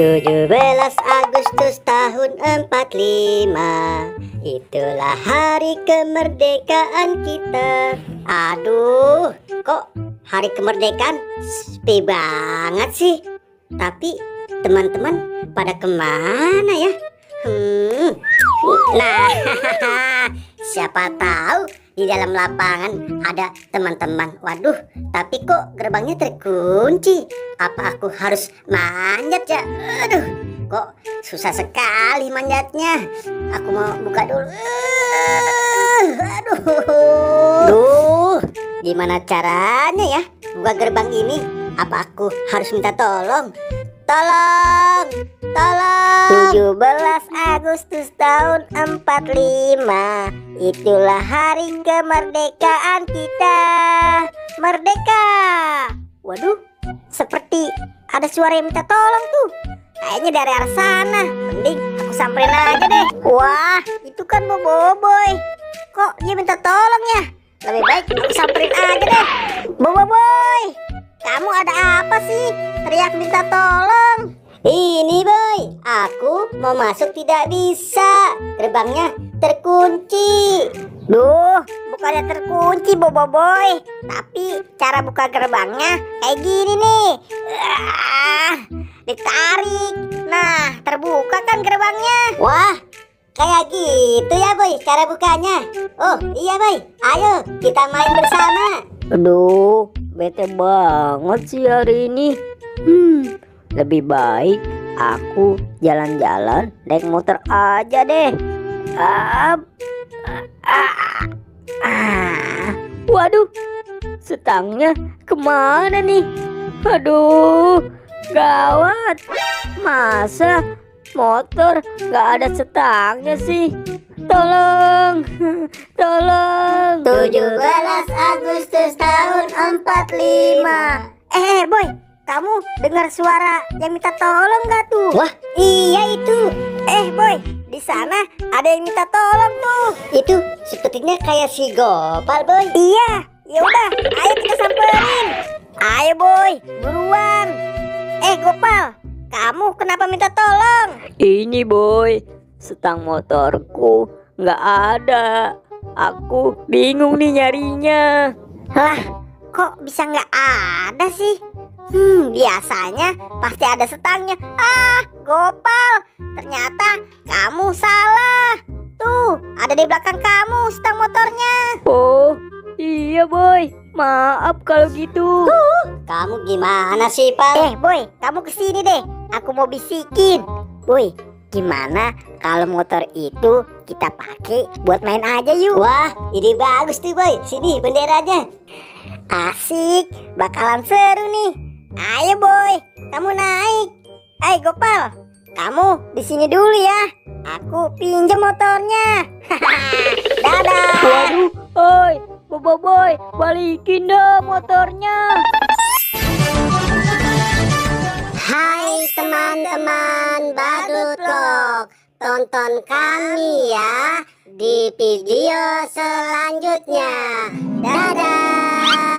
17 Agustus tahun 45, itulah hari kemerdekaan kita. Aduh, kok hari kemerdekaan sepi banget sih. Tapi teman-teman pada kemana ya? Nah, siapa tahu di dalam lapangan ada teman-teman. Waduh, tapi kok gerbangnya terkunci? Apa aku harus manjat ya? Aduh, kok susah sekali manjatnya. Aku mau buka dulu. Aduh, gimana caranya ya buka gerbang ini? Apa aku harus minta tolong? Tolong, tolong. 17 Agustus tahun 45, itulah hari kemerdekaan kita. Merdeka. Waduh, seperti ada suara yang minta tolong tuh. Kayaknya dari arah sana. Mending aku samperin aja deh. Wah, itu kan Boboiboy. Kok dia minta tolong ya? Lebih baik aku samperin aja deh. Boboiboy, kamu ada apa sih? Teriak minta tolong. Ini boy, aku mau masuk tidak bisa. Gerbangnya terkunci. Duh, bukannya terkunci Boboiboy, tapi cara buka gerbangnya kayak gini nih. Ditarik. Nah, terbuka kan gerbangnya. Wah, kayak gitu ya boy cara bukanya. Oh iya boy, ayo kita main bersama. Aduh, bete banget sih hari ini. Lebih baik aku jalan-jalan naik motor aja deh. Waduh, setangnya kemana nih? Aduh, gawat. Masa motor gak ada setangnya sih? Tolong, tolong. 17 Agustus tahun 45. Boy, kamu dengar suara yang minta tolong gak tuh? Wah, iya itu. Boy, di sana ada yang minta tolong tuh. Itu sepertinya kayak si Gopal boy. Iya, yaudah, ayo kita samperin. Ayo boy, buruan. Gopal, kamu kenapa minta tolong? Ini boy, setang motorku nggak ada. Aku bingung nih nyarinya. Lah, kok bisa nggak ada sih? Biasanya pasti ada setangnya. Gopal, ternyata kamu salah. Tuh, ada di belakang kamu setang motornya. Oh, iya boy, maaf kalau gitu. Kamu gimana sih, Pak? Boy, kamu kesini deh. Aku mau bisikin. Boy, gimana kalau motor itu kita pakai buat main aja yuk? Wah, ide bagus tuh boy. Sini benderanya. Asik, bakalan seru nih. Ayo boy, kamu naik. Gopal, kamu di sini dulu ya. Aku pinjam motornya. Dadah. Waduh, oi, Boboiboy, balikin dong motornya. Hai teman-teman Badut Vlog, tonton kami ya di video selanjutnya. Dadah.